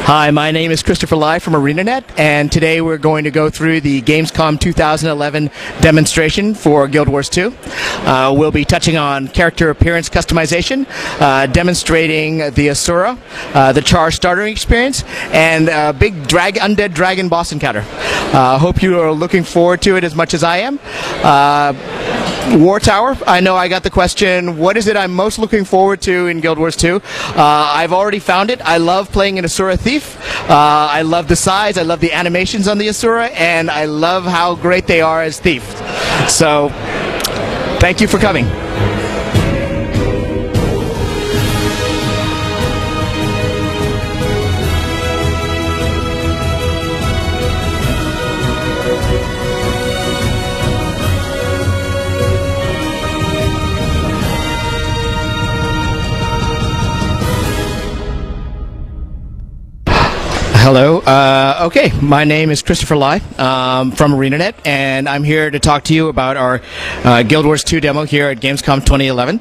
Hi, my name is Christopher Lai from ArenaNet, and today we're going to go through the Gamescom 2011 demonstration for Guild Wars 2. We'll be touching on character appearance customization, demonstrating the Asura, the Char starting experience, and a big undead dragon boss encounter. Hope you are looking forward to it as much as I am. War Tower, I know I got the question, what is it I'm most looking forward to in Guild Wars 2? I've already found it. I love playing an Asura Thief. I love the size, I love the animations on the Asura, and I love how great they are as Thief. So, thank you for coming. Hello. Okay, my name is Christopher Lai from ArenaNet, and I'm here to talk to you about our Guild Wars 2 demo here at Gamescom 2011.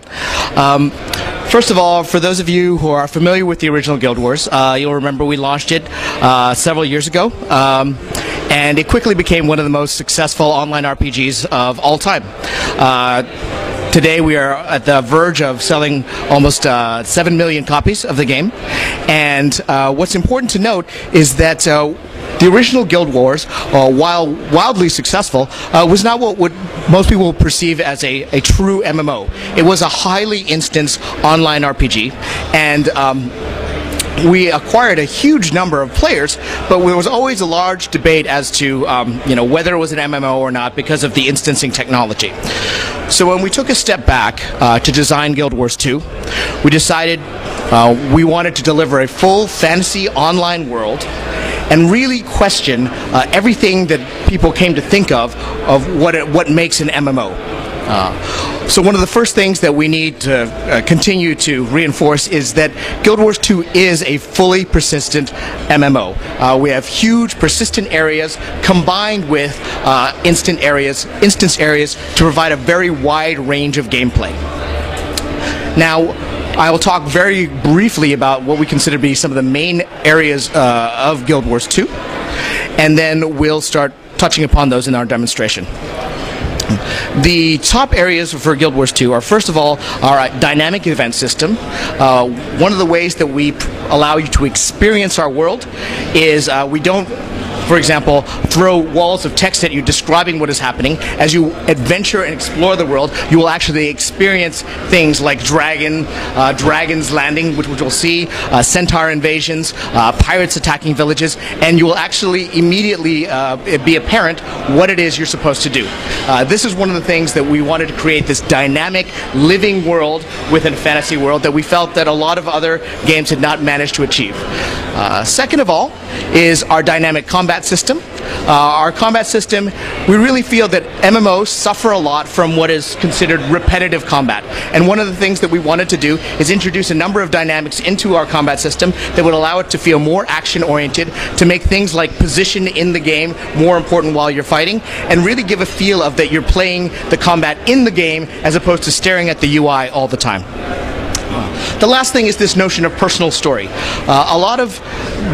First of all, for those of you who are familiar with the original Guild Wars, you'll remember we launched it several years ago, and it quickly became one of the most successful online RPGs of all time. Today we are at the verge of selling almost 7 million copies of the game, and what's important to note is that the original Guild Wars, while wildly successful, was not what most people would perceive as a true MMO. It was a highly instanced online RPG, and we acquired a huge number of players, but there was always a large debate as to whether it was an MMO or not because of the instancing technology. So when we took a step back to design Guild Wars 2, we decided we wanted to deliver a full fantasy online world and really question everything that people came to think of what makes an MMO. So one of the first things that we need to continue to reinforce is that Guild Wars 2 is a fully persistent MMO. We have huge persistent areas combined with instance areas to provide a very wide range of gameplay. Now, I will talk very briefly about what we consider to be some of the main areas of Guild Wars 2, and then we'll start touching upon those in our demonstration. The top areas for Guild Wars 2 are, first of all, our dynamic event system. One of the ways that we allow you to experience our world is we don't, for example, throw walls of text at you describing what is happening. As you adventure and explore the world, you will actually experience things like dragons landing, which we'll see, centaur invasions, pirates attacking villages, and you will actually immediately be apparent what it is you're supposed to do. This is one of the things that we wanted to create, this dynamic, living world within a fantasy world that we felt that a lot of other games had not managed to achieve. Second of all is our dynamic combat system. Our combat system, we really feel that MMOs suffer a lot from what is considered repetitive combat. And one of the things that we wanted to do is introduce a number of dynamics into our combat system that would allow it to feel more action-oriented, to make things like position in the game more important while you're fighting, and really give a feel of that you're playing the combat in the game as opposed to staring at the UI all the time. The last thing is this notion of personal story. A lot of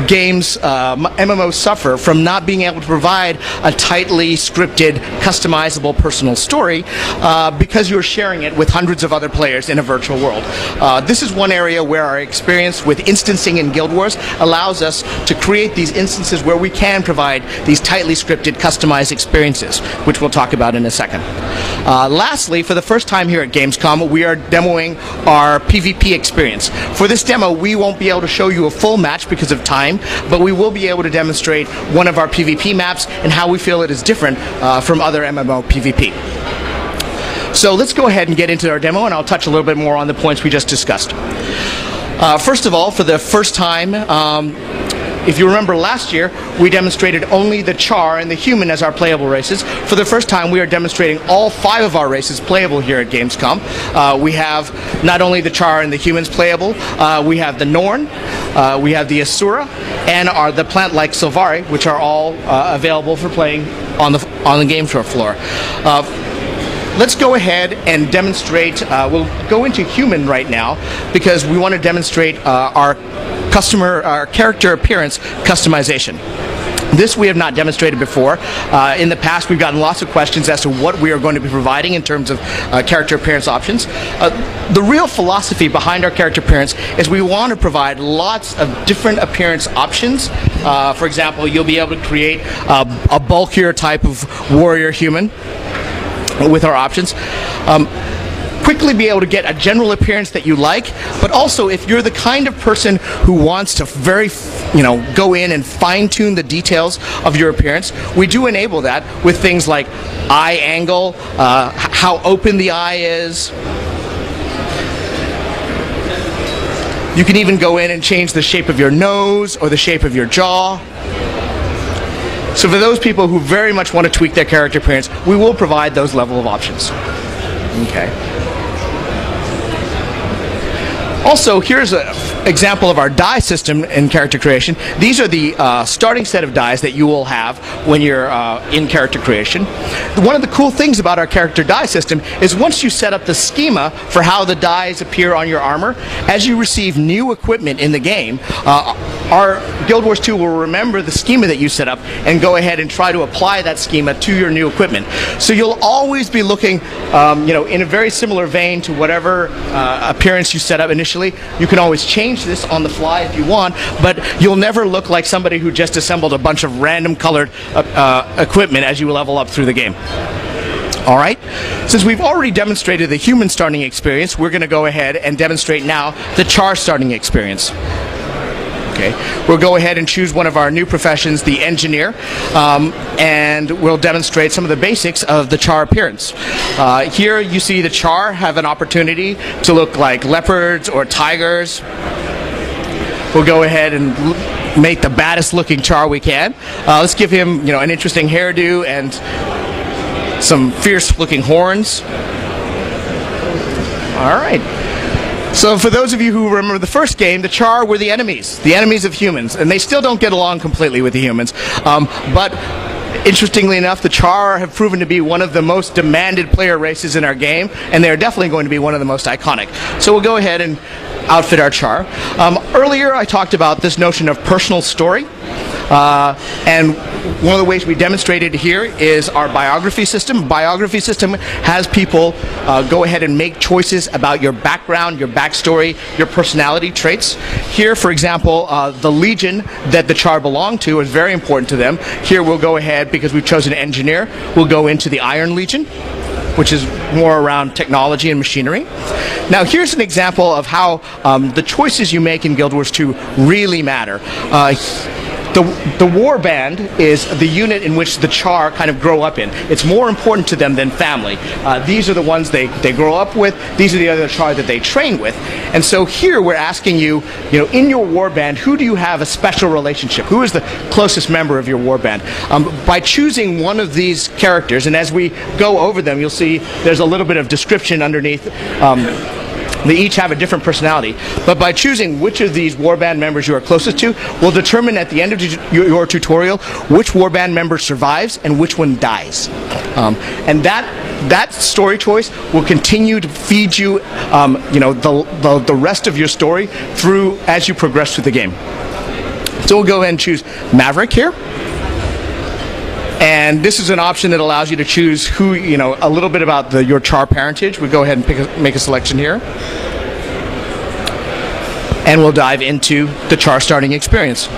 games, MMOs, suffer from not being able to provide a tightly scripted, customizable personal story because you're sharing it with hundreds of other players in a virtual world. This is one area where our experience with instancing in Guild Wars allows us to create these instances where we can provide these tightly scripted, customized experiences, which we'll talk about in a second. Lastly, for the first time here at Gamescom, we are demoing our PvP experience. For this demo, we won't be able to show you a full match because of time, but we will be able to demonstrate one of our PvP maps and how we feel it is different from other MMO PvP. So let's go ahead and get into our demo, and I'll touch a little bit more on the points we just discussed. First of all, for the first time, if you remember last year, we demonstrated only the Char and the Human as our playable races. For the first time, we are demonstrating all 5 of our races playable here at Gamescom. We have not only the Char and the Humans playable, we have the Norn, we have the Asura, and the plant-like Sylvari, which are all available for playing on the game floor. Let's go ahead and demonstrate. We'll go into Human right now because we want to demonstrate our character appearance customization. This we have not demonstrated before. In the past, we've gotten lots of questions as to what we are going to be providing in terms of character appearance options. The real philosophy behind our character appearance is we want to provide lots of different appearance options. For example, you'll be able to create a bulkier type of warrior human with our options. Quickly be able to get a general appearance that you like, but also if you're the kind of person who wants to go in and fine-tune the details of your appearance, we do enable that with things like eye angle, how open the eye is. You can even go in and change the shape of your nose or the shape of your jaw. So for those people who very much want to tweak their character appearance, we will provide those level of options. Okay. Also, here's an example of our die system in character creation. These are the starting set of dies that you will have when you're in character creation. One of the cool things about our character die system is once you set up the schema for how the dies appear on your armor, as you receive new equipment in the game, our Guild Wars 2 will remember the schema that you set up and go ahead and try to apply that schema to your new equipment. So you'll always be looking in a very similar vein to whatever appearance you set up initially. You can always change this on the fly if you want, but you'll never look like somebody who just assembled a bunch of random colored equipment as you level up through the game. All right, since we've already demonstrated the human starting experience, we're going to go ahead and demonstrate now the char starting experience. Okay, we'll go ahead and choose one of our new professions, the engineer, and we'll demonstrate some of the basics of the char appearance. Here you see the char have an opportunity to look like leopards or tigers. We'll go ahead and make the baddest looking char we can. Let's give him an interesting hairdo and some fierce looking horns. All right. So for those of you who remember the first game, the Char were the enemies of humans, and they still don't get along completely with the humans. But interestingly enough, the Char have proven to be one of the most demanded player races in our game, and they're definitely going to be one of the most iconic. So we'll go ahead and outfit our Char. Earlier I talked about this notion of personal story. And one of the ways we demonstrated here is our biography system. Biography system has people go ahead and make choices about your background, your backstory, your personality traits. Here, for example, the Legion that the Char belong to is very important to them. Here we'll go ahead, because we've chosen engineer, we'll go into the Iron Legion, which is more around technology and machinery. Now here's an example of how the choices you make in Guild Wars 2 really matter. The war band is the unit in which the Char kind of grow up in. It's more important to them than family. These are the ones they grow up with. These are the other Char that they train with. And so here we're asking you, in your war band, who do you have a special relationship? Who is the closest member of your war band? By choosing one of these characters, and as we go over them, you'll see there's a little bit of description underneath. They each have a different personality. But by choosing which of these warband members you are closest to will determine at the end of your tutorial which warband member survives and which one dies. And that story choice will continue to feed you, the rest of your story through as you progress through the game. So we'll go ahead and choose Maverick here. And this is an option that allows you to choose who, a little bit about your Char parentage. We go ahead and make a selection here. And we'll dive into the Char starting experience.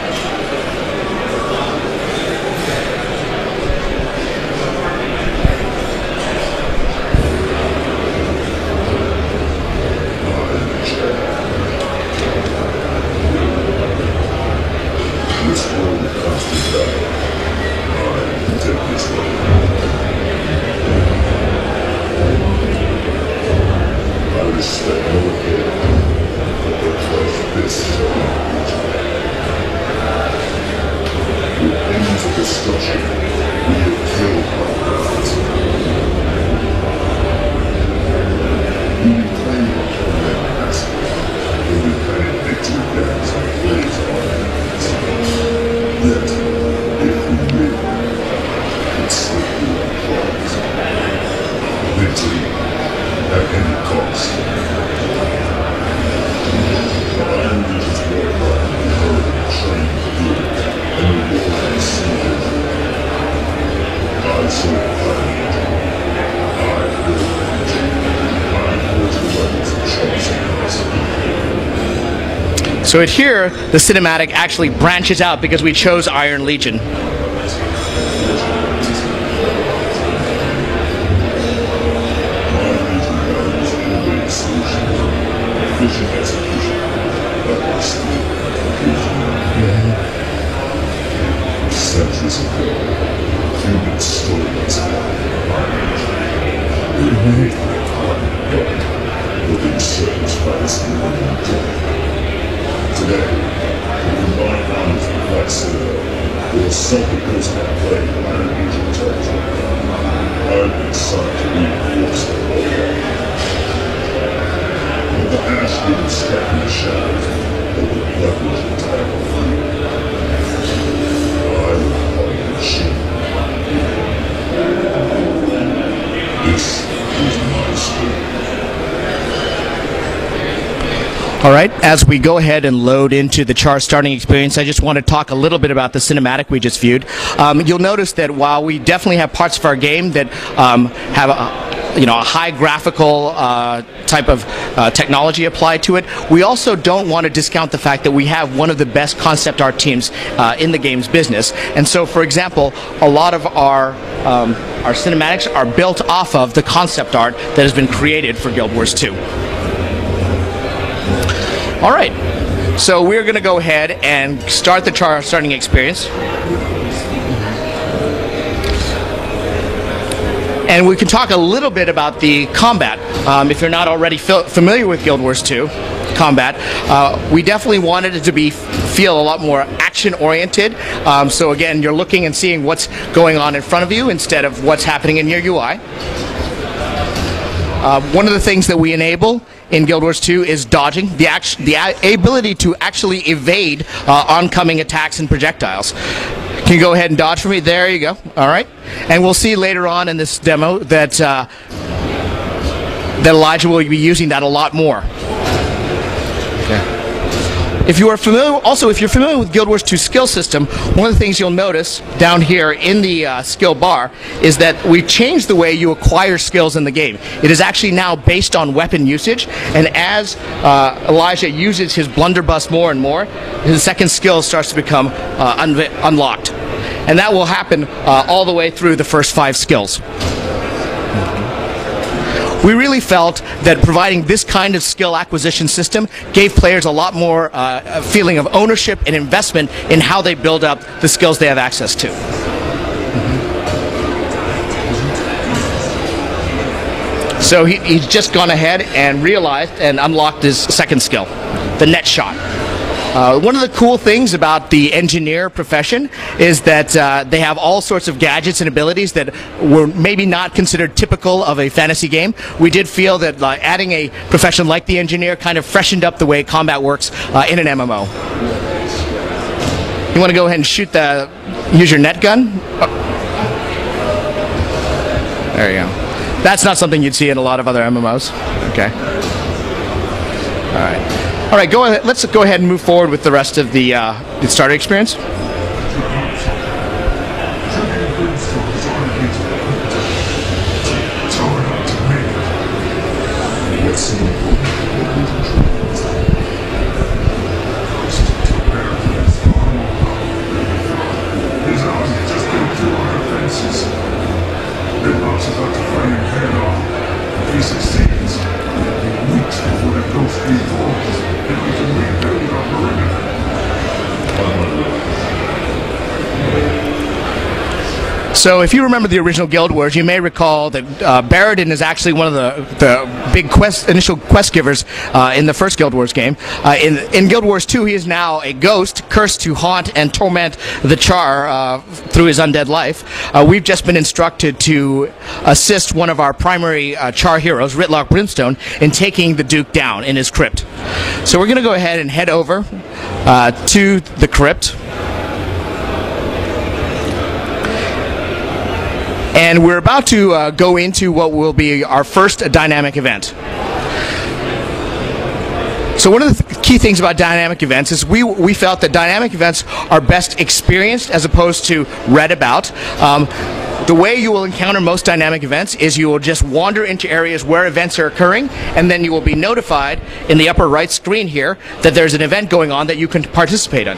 So here, the cinematic actually branches out because we chose Iron Legion. Centuries ago, humans stole its within circumstances and today, the combined armies of Black Citadel will assault the coastline plague of Iron Legion territory. I've been assigned to reinforce the whole. With the ash being stuck in the shadows, they will leverage the attack of freedom. I will call you machine. This is my story. All right, as we go ahead and load into the Char starting experience, I just want to talk a little bit about the cinematic we just viewed. You'll notice that while we definitely have parts of our game that have a high graphical type of technology applied to it, we also don't want to discount the fact that we have one of the best concept art teams in the game's business. And so, for example, a lot of our cinematics are built off of the concept art that has been created for Guild Wars 2. All right, so we're going to go ahead and start the Char starting experience. And we can talk a little bit about the combat. If you're not already familiar with Guild Wars 2 combat, we definitely wanted it to feel a lot more action-oriented. So again, you're looking and seeing what's going on in front of you instead of what's happening in your UI. One of the things that we enable in Guild Wars 2 is dodging, the ability to actually evade oncoming attacks and projectiles. Can you go ahead and dodge for me? There you go. All right. And we'll see later on in this demo that that Elijah will be using that a lot more. Okay. If you are familiar, also if you're familiar with Guild Wars 2 skill system, one of the things you'll notice down here in the skill bar is that we've changed the way you acquire skills in the game. It is actually now based on weapon usage, and as Elijah uses his blunderbuss more and more, his second skill starts to become unlocked. And that will happen all the way through the first 5 skills. We really felt that providing this kind of skill acquisition system gave players a lot more feeling of ownership and investment in how they build up the skills they have access to. So he's just gone ahead and realized and unlocked his second skill, the net shot. One of the cool things about the engineer profession is that they have all sorts of gadgets and abilities that were maybe not considered typical of a fantasy game. We did feel that adding a profession like the engineer kind of freshened up the way combat works in an MMO. You want to go ahead and use your net gun? Oh. There you go. That's not something you'd see in a lot of other MMOs. Okay. All right. All right, go ahead. Let's go ahead and move forward with the rest of the starter experience. So if you remember the original Guild Wars, you may recall that Baradin is actually one of the big initial quest givers in the first Guild Wars game. In Guild Wars 2, he is now a ghost cursed to haunt and torment the Char through his undead life. We've just been instructed to assist one of our primary Char heroes, Ritlock Brimstone, in taking the Duke down in his crypt. So we're going to go ahead and head over to the crypt. And we're about to go into what will be our first dynamic event. So one of the key things about dynamic events is we felt that dynamic events are best experienced as opposed to read about. the way you will encounter most dynamic events is you will just wander into areas where events are occurring, and then you will be notified in the upper right screen here that there's an event going on that you can participate in.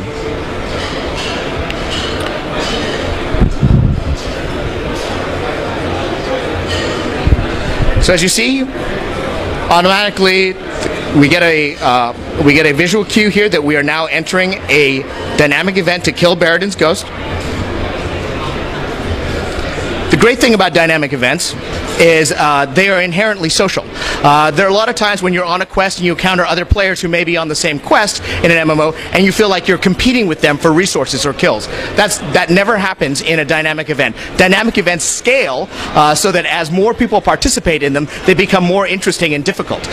So as you see, automatically we get a visual cue here that we are now entering a dynamic event to kill Baradin's ghost. The great thing about dynamic events is they are inherently social. There are a lot of times when you're on a quest and you encounter other players who may be on the same quest in an MMO, and you feel like you're competing with them for resources or kills. That never happens in a dynamic event. Dynamic events scale so that as more people participate in them, they become more interesting and difficult.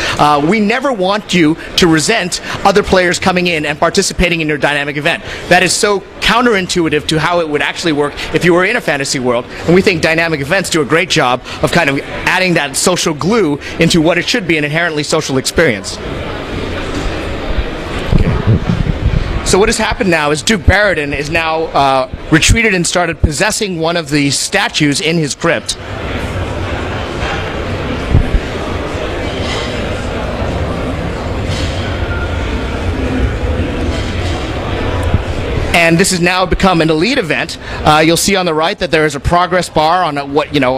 We never want you to resent other players coming in and participating in your dynamic event. That is so counterintuitive to how it would actually work if you were in a fantasy world, and we think dynamic events do a great job of kind of adding that social glue into what it should be an inherently social experience. Okay. So what has happened now is Duke Baradin is now retreated and started possessing one of the statues in his crypt. And this has now become an elite event. You'll see on the right that there is a progress bar on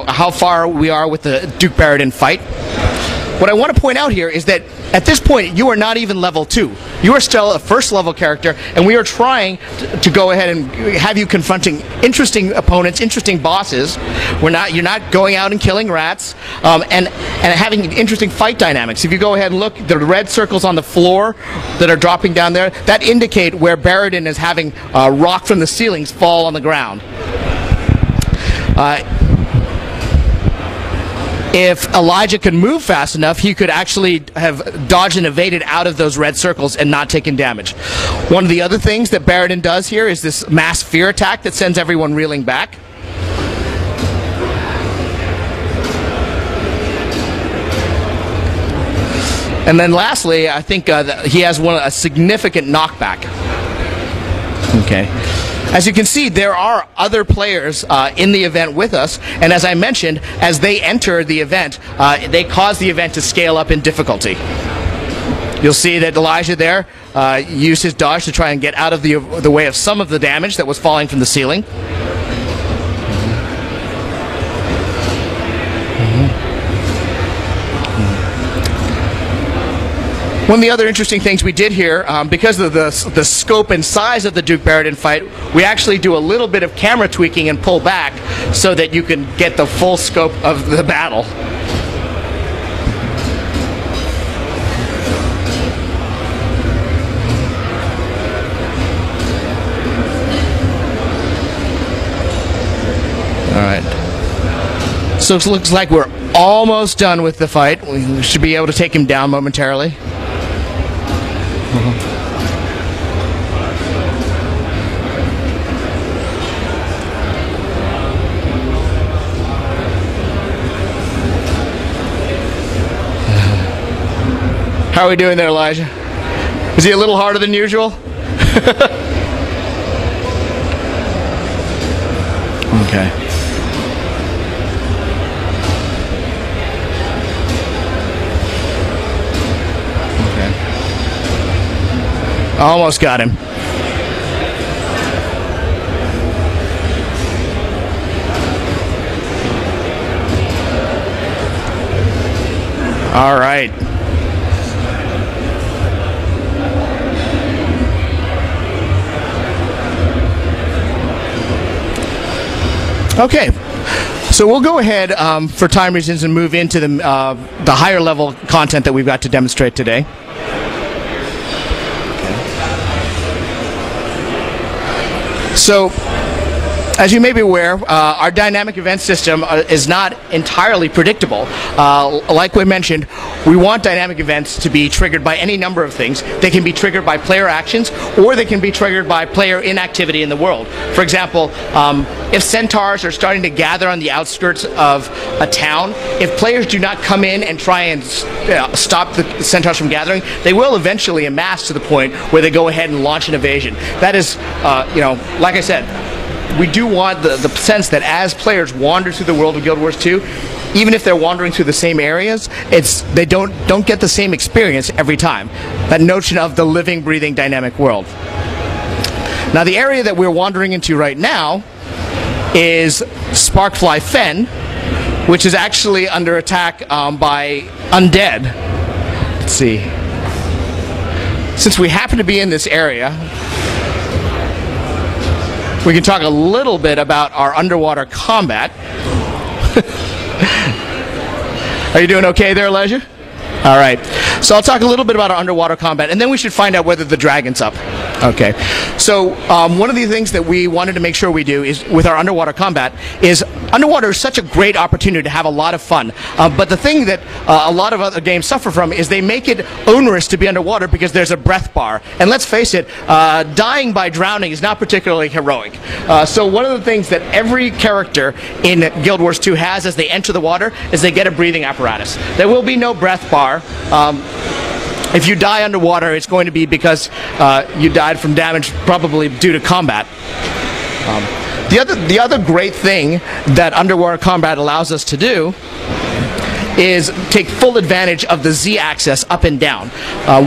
how far we are with the Duke Baradin fight. What I want to point out here is that at this point you are not even level 2. You are still a first level character, and we are trying to go ahead and have you confronting interesting opponents, interesting bosses. You're not going out and killing rats, and having interesting fight dynamics. If you go ahead and look, the red circles on the floor that are dropping down there, that indicate where Baradin is having rock from the ceilings fall on the ground. If Elijah could move fast enough, he could actually have dodged and evaded out of those red circles and not taken damage. One of the other things that Baradin does here is this mass fear attack that sends everyone reeling back. And then lastly, I think he has a significant knockback. Okay. As you can see, there are other players in the event with us, and as I mentioned, as they enter the event, they cause the event to scale up in difficulty. You'll see that Elijah there used his dodge to try and get out of the way of some of the damage that was falling from the ceiling. One of the other interesting things we did here, because of the scope and size of the Duke Baradin fight, we actually do a little bit of camera tweaking and pull back so that you can get the full scope of the battle. Alright. So it looks like we're almost done with the fight. We should be able to take him down momentarily. How are we doing there, Elijah? Is he a little harder than usual? Okay. Almost got him. All right. Okay. So we'll go ahead for time reasons and move into the higher level content that we've got to demonstrate today. So, as you may be aware, our dynamic event system is not entirely predictable. Like we mentioned, we want dynamic events to be triggered by any number of things. They can be triggered by player actions, or they can be triggered by player inactivity in the world. For example, if centaurs are starting to gather on the outskirts of a town, if players do not come in and try and stop the centaurs from gathering, they will eventually amass to the point where they go ahead and launch an invasion. That is, like I said, we do want the sense that as players wander through the world of Guild Wars 2, even if they're wandering through the same areas, they don't get the same experience every time. That notion of the living, breathing, dynamic world. Now, the area that we're wandering into right now is Sparkfly Fen, which is actually under attack by undead. Let's see. Since we happen to be in this area, we can talk a little bit about our underwater combat. Are you doing okay there, Elijah? All right. So I'll talk a little bit about our underwater combat, and then we should find out whether the dragon's up. Okay. So one of the things that we wanted to make sure we do is with our underwater combat is underwater is such a great opportunity to have a lot of fun. But the thing that a lot of other games suffer from is they make it onerous to be underwater because there's a breath bar. And let's face it, dying by drowning is not particularly heroic. So one of the things that every character in Guild Wars 2 has as they enter the water is they get a breathing apparatus. There will be no breath bar. If you die underwater, it's going to be because you died from damage probably due to combat. The other great thing that underwater combat allows us to do is take full advantage of the Z-axis up and down.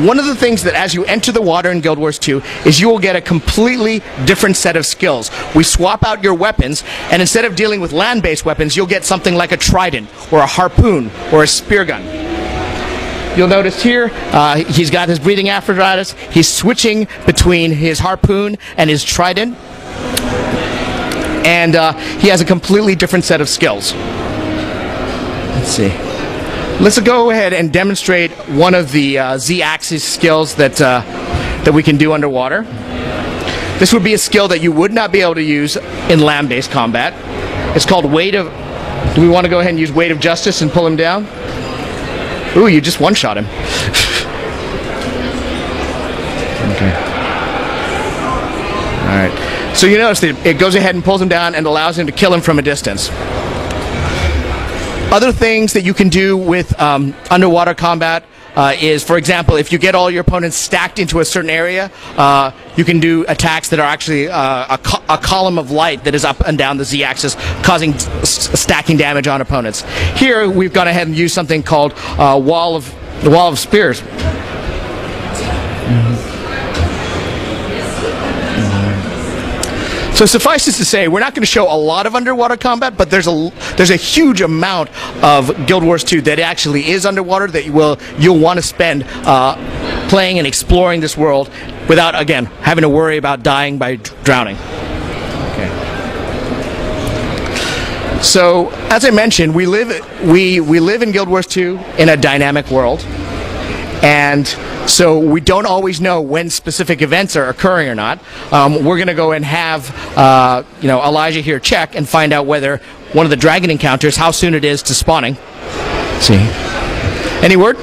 One of the things that as you enter the water in Guild Wars 2 is you will get a completely different set of skills. We swap out your weapons, and instead of dealing with land-based weapons, you'll get something like a trident, or a harpoon, or a spear gun. You'll notice here, he's got his breathing apparatus. He's switching between his harpoon and his trident. And he has a completely different set of skills. Let's see. Let's go ahead and demonstrate one of the Z-axis skills that we can do underwater. This would be a skill that you would not be able to use in land-based combat. It's called Weight of... Do we want to go ahead and use Weight of Justice and pull him down? Ooh, you just one-shot him. Okay. Alright. So you notice that it goes ahead and pulls him down and allows him to kill him from a distance. Other things that you can do with underwater combat is, for example, if you get all your opponents stacked into a certain area, you can do attacks that are actually a column of light that is up and down the Z-axis, causing stacking damage on opponents. Here, we've gone ahead and used something called the Wall of Spears. So suffice it to say, we're not going to show a lot of underwater combat, but there's a huge amount of Guild Wars 2 that actually is underwater that you'll want to spend playing and exploring this world without, again, having to worry about dying by drowning. Okay. So, as I mentioned, we live in Guild Wars 2 in a dynamic world, and so we don't always know when specific events are occurring or not. We're going to go and have Elijah here check and find out whether one of the dragon encounters, how soon it is to spawning. Let's see. Any word?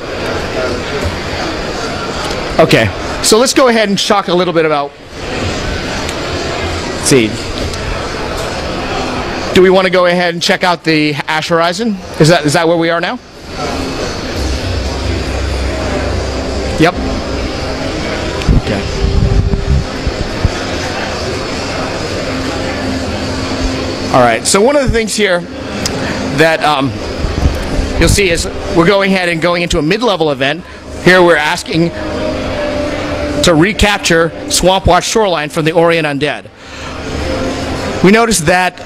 Okay. So let's go ahead and talk a little bit about... Let's see. Do we want to go ahead and check out the Ash Horizon? Is that where we are now? Yep. Okay. All right. So one of the things here that you'll see is we're going ahead and going into a mid-level event. Here we're asking to recapture Swampwatch Shoreline from the Orient Undead. We notice that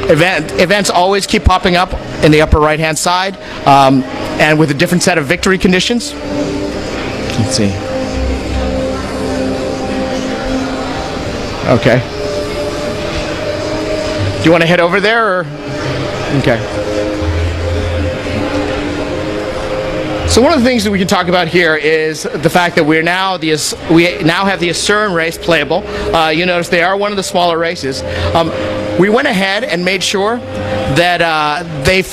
events always keep popping up in the upper right-hand side, and with a different set of victory conditions. Let's see. Okay. Do you want to head over there, or? Okay. So one of the things that we can talk about here is the fact that we now have the Asuran race playable. You notice they are one of the smaller races. We went ahead and made sure that they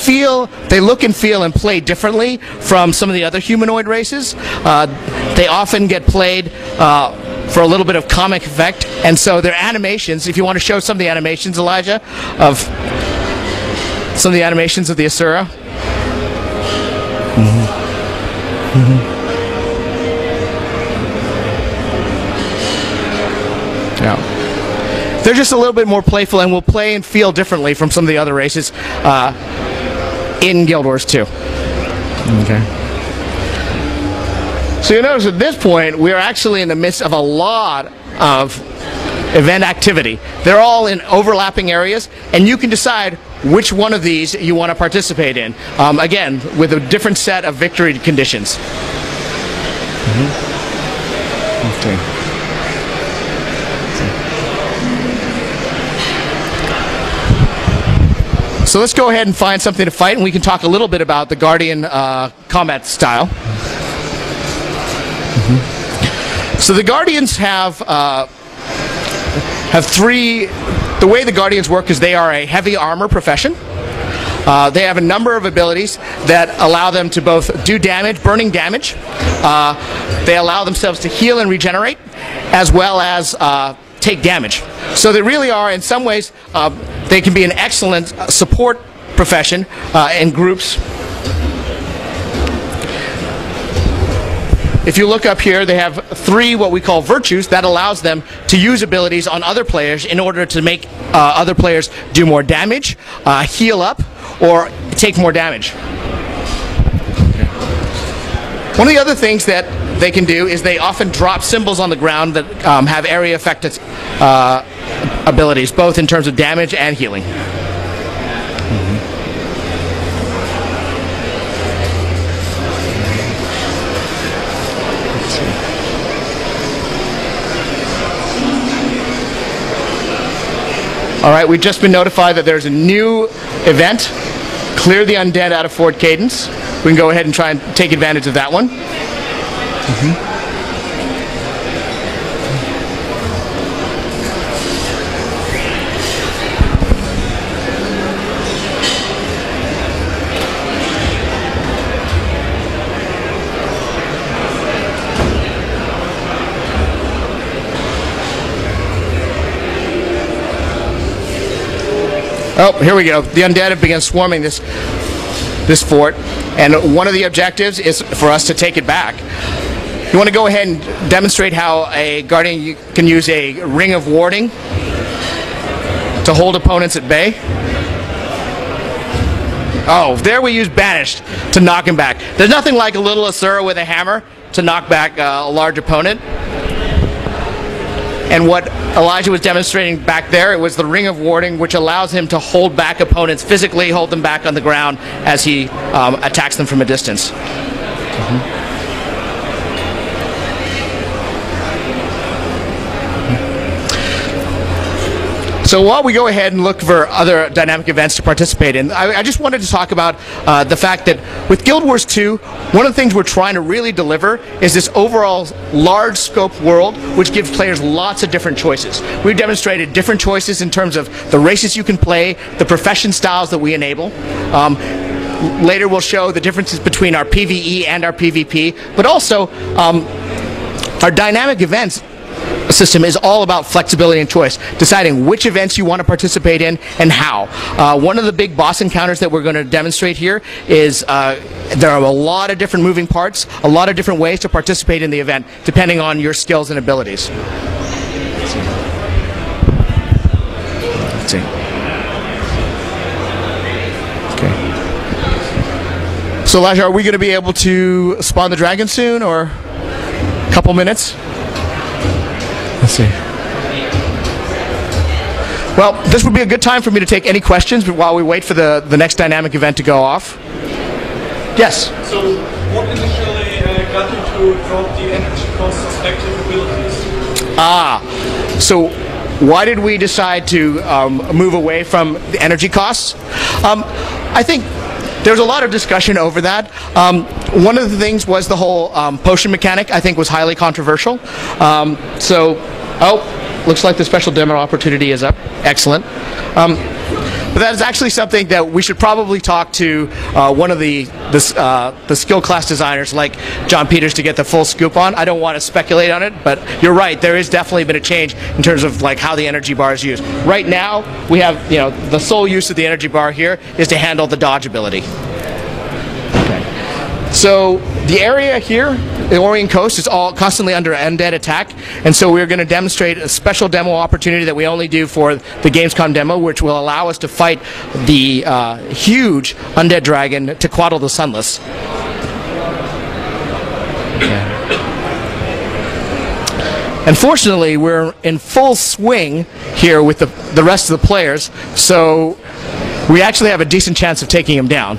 look and feel and play differently from some of the other humanoid races. They often get played for a little bit of comic effect, and so their animations, if you want to show some of the animations, Elijah, of some of the animations of the Asura. Yeah. they're just a little bit more playful and will play and feel differently from some of the other races in Guild Wars 2. Okay. So you notice at this point we are actually in the midst of a lot of event activity. They're all in overlapping areas, and you can decide which one of these you want to participate in. Again, with a different set of victory conditions. Okay. So let's go ahead and find something to fight, and we can talk a little bit about the Guardian combat style. So the Guardians have three. The way the Guardians work is they are a heavy armor profession. They have a number of abilities that allow them to both do damage, burning damage. They allow themselves to heal and regenerate, as well as take damage. So they really are, in some ways, they can be an excellent support profession in groups. If you look up here, they have three what we call virtues that allows them to use abilities on other players in order to make other players do more damage, heal up, or take more damage. One of the other things that they can do is they often drop symbols on the ground that have area affected abilities, both in terms of damage and healing. All right, we've just been notified that there's a new event, Clear the Undead out of Fort Cadence. We can go ahead and try and take advantage of that one. Oh, here we go. The undead have begun swarming this fort, and one of the objectives is for us to take it back. You want to go ahead and demonstrate how a Guardian can use a ring of warding to hold opponents at bay? Oh, there we use Banished to knock him back. There's nothing like a little Asura with a hammer to knock back a large opponent. And what Elijah was demonstrating back there, it was the ring of warding, which allows him to hold back opponents physically, hold them back on the ground as he attacks them from a distance. So while we go ahead and look for other dynamic events to participate in, I just wanted to talk about the fact that with Guild Wars 2, one of the things we're trying to really deliver is this overall large scope world which gives players lots of different choices. We've demonstrated different choices in terms of the races you can play, the profession styles that we enable. Later we'll show the differences between our PvE and our PvP, but also our dynamic events system is all about flexibility and choice, deciding which events you want to participate in and how. One of the big boss encounters that we're going to demonstrate here is there are a lot of different moving parts, a lot of different ways to participate in the event, depending on your skills and abilities. Let's see. Okay. So Elijah, are we going to be able to spawn the dragon soon, or a couple minutes? Let's see. Well, this would be a good time for me to take any questions while we wait for the next dynamic event to go off. Yes? So, what initially got you to drop the energy costs of active abilities? So why did we decide to move away from the energy costs? I think there's a lot of discussion over that. One of the things was the whole potion mechanic, I think, was highly controversial. Looks like the special demo opportunity is up. Excellent. But that is actually something that we should probably talk to one of the skill class designers like John Peters to get the full scoop on. I don't want to speculate on it, but you're right. There has definitely been a change in terms of like how the energy bar is used. Right now, we have the sole use of the energy bar here is to handle the dodge ability. Okay. So the area here, the Orient Coast, is all constantly under undead attack, and so we're going to demonstrate a special demo opportunity that we only do for the Gamescom demo, which will allow us to fight the huge undead dragon Tequatl the Sunless. Unfortunately, we're in full swing here with the rest of the players, so we actually have a decent chance of taking him down.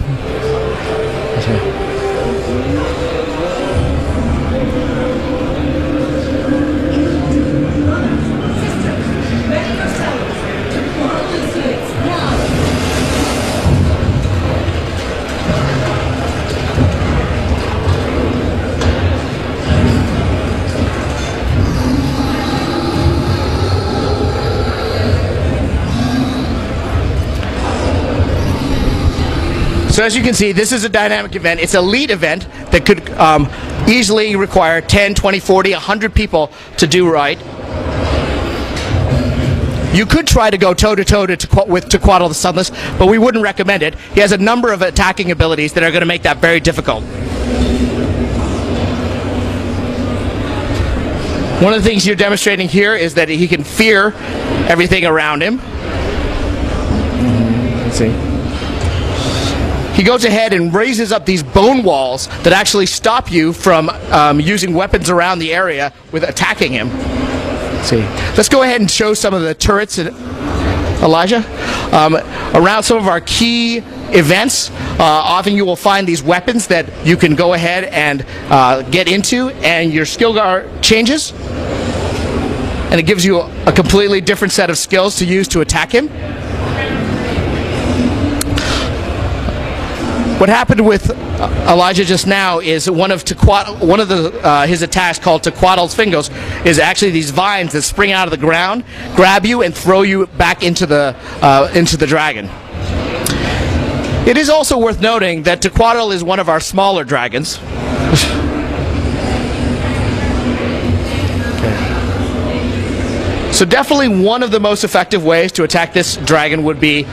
So as you can see, this is a dynamic event. It's a lead event that could easily require 10, 20, 40, 100 people to do right. You could try to go toe-to-toe with Tequatl the Sunless, but we wouldn't recommend it. He has a number of attacking abilities that are going to make that very difficult. One of the things you're demonstrating here is that he can fear everything around him. Let's see. He goes ahead and raises up these bone walls that actually stop you from using weapons around the area with attacking him. Let's see. Let's go ahead and show some of the turrets, Elijah. Around some of our key events, often you will find these weapons that you can go ahead and get into, and your skill bar changes, and it gives you a completely different set of skills to use to attack him. What happened with Elijah just now is one of his attacks, called Tequatl's Fingers, is actually these vines that spring out of the ground, grab you, and throw you back into the dragon. It is also worth noting that Tequatl is one of our smaller dragons. So definitely one of the most effective ways to attack this dragon would be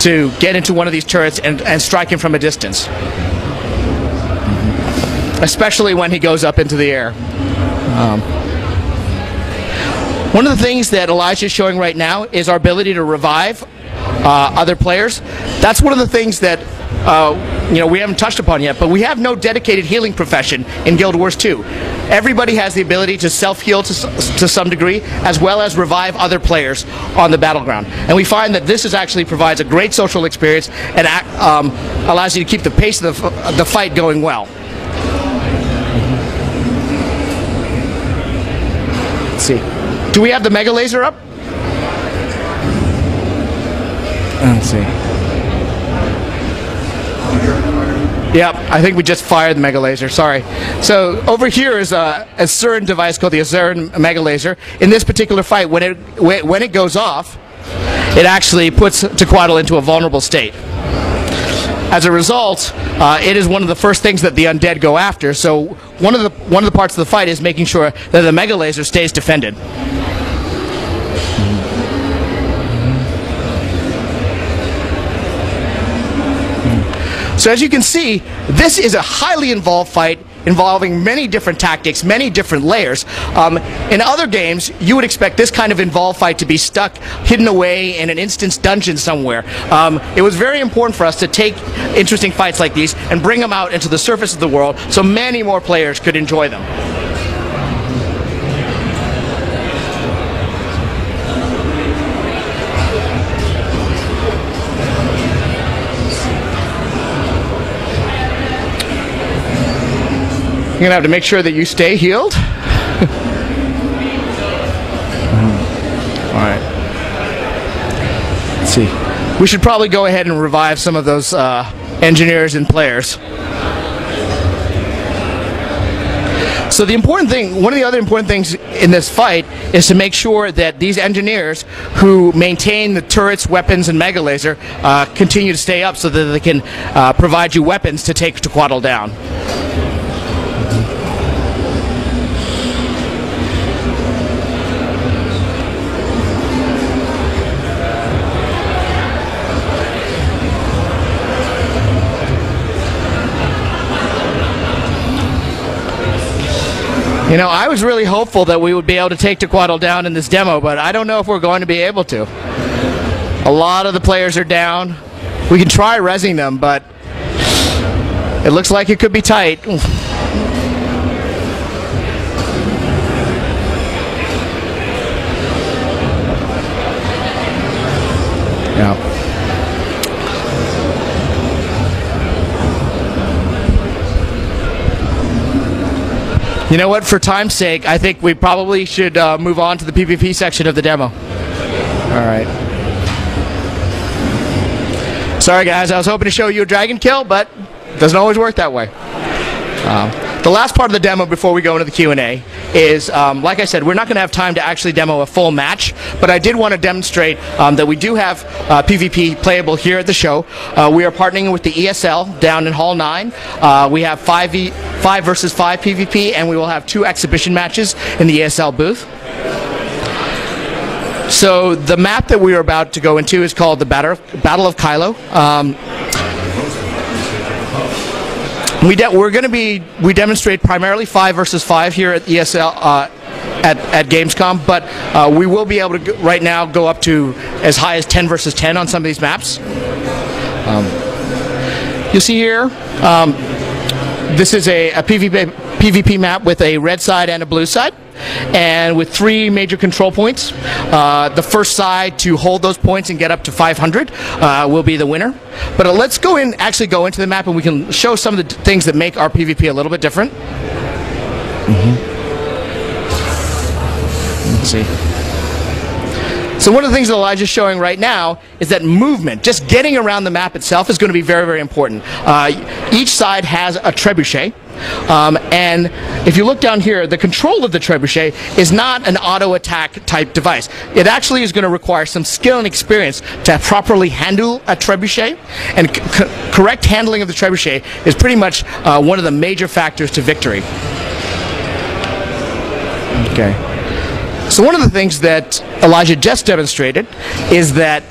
to get into one of these turrets and strike him from a distance. Especially when he goes up into the air. One of the things that Elijah is showing right now is our ability to revive other players. That's one of the things that we haven't touched upon yet, but we have no dedicated healing profession in Guild Wars 2. Everybody has the ability to self-heal to some degree, as well as revive other players on the battleground. And we find that this actually provides a great social experience and allows you to keep the pace of the fight going well. Let's see. Do we have the Mega Laser up? Let's see. Yep, I think we just fired the Mega Laser, sorry. So over here is a CERN device called the CERN Mega Laser. In this particular fight, when it goes off, it actually puts Tequatl into a vulnerable state. As a result, it is one of the first things that the undead go after, so one of the parts of the fight is making sure that the Mega Laser stays defended. So as you can see, this is a highly involved fight involving many different tactics, many different layers. In other games, you would expect this kind of involved fight to be stuck, hidden away in an instance dungeon somewhere. It was very important for us to take interesting fights like these and bring them out into the surface of the world so many more players could enjoy them. You're going to have to make sure that you stay healed. Alright. Let's see. We should probably go ahead and revive some of those engineers and players. So the important thing, one of the other important things in this fight is to make sure that these engineers who maintain the turrets, weapons, and Mega Laser continue to stay up so that they can provide you weapons to take Tequatl down. You know, I was really hopeful that we would be able to take Tequaddle down in this demo, but I don't know if we're going to be able to. A lot of the players are down. We can try rezzing them, but it looks like it could be tight. Yeah. You know what? For time's sake, I think we probably should move on to the PvP section of the demo. All right. Sorry, guys. I was hoping to show you a dragon kill, but it doesn't always work that way. The last part of the demo before we go into the Q&A is, like I said, we're not going to have time to actually demo a full match, but I did want to demonstrate that we do have PvP playable here at the show. We are partnering with the ESL down in Hall 9. We have 5 versus 5 PvP, and we will have 2 exhibition matches in the ESL booth. So the map that we are about to go into is called the Battle of Kylo. We demonstrate primarily 5 versus 5 here at ESL at Gamescom, but we will be able to right now go up to as high as 10 versus 10 on some of these maps. You'll see here, this is a PvP map with a red side and a blue side, and with 3 major control points. The first side to hold those points and get up to 500 will be the winner. But let's actually go into the map, and we can show some of the things that make our PvP a little bit different. Let's see. So one of the things that Elijah's showing right now is that movement, just getting around the map itself, is going to be very, very important. Each side has a trebuchet. And if you look down here, the control of the trebuchet is not an auto attack type device. It actually is going to require some skill and experience to properly handle a trebuchet, and correct handling of the trebuchet is pretty much one of the major factors to victory. Okay. So one of the things that Elijah just demonstrated is that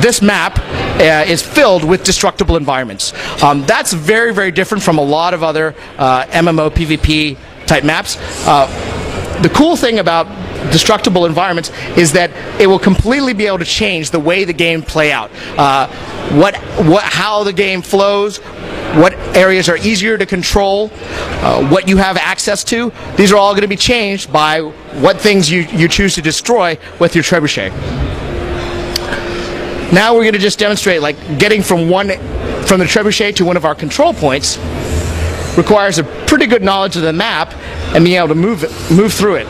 this map is filled with destructible environments. That's very, very different from a lot of other MMO PvP type maps. The cool thing about destructible environments is that it will completely be able to change the way the game play out. How the game flows, what areas are easier to control, what you have access to. These are all going to be changed by what things you choose to destroy with your trebuchet. Now we're going to just demonstrate, like, getting from the trebuchet to one of our control points requires a pretty good knowledge of the map and being able to move through it.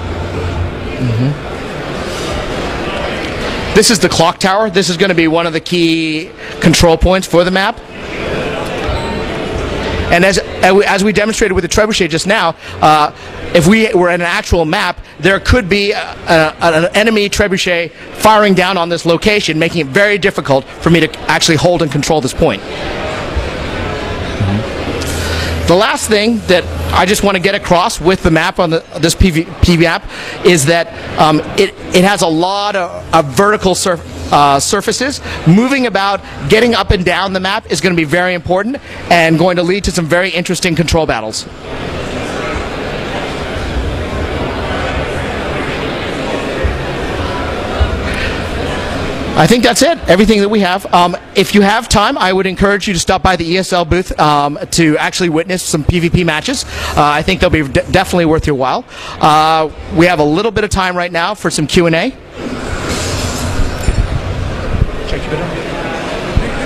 This is the clock tower. This is going to be one of the key control points for the map. And as we demonstrated with the trebuchet just now, if we were in an actual map, there could be an enemy trebuchet firing down on this location, making it very difficult for me to actually hold and control this point. The last thing that I just want to get across with the map on this PvP map is that it has a lot of vertical surfaces. Moving about, getting up and down the map is going to be very important and going to lead to some very interesting control battles. I think that's it, everything that we have. If you have time, I would encourage you to stop by the ESL booth to actually witness some PvP matches. I think they'll be definitely worth your while. We have a little bit of time right now for some Q&A. Check your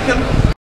video.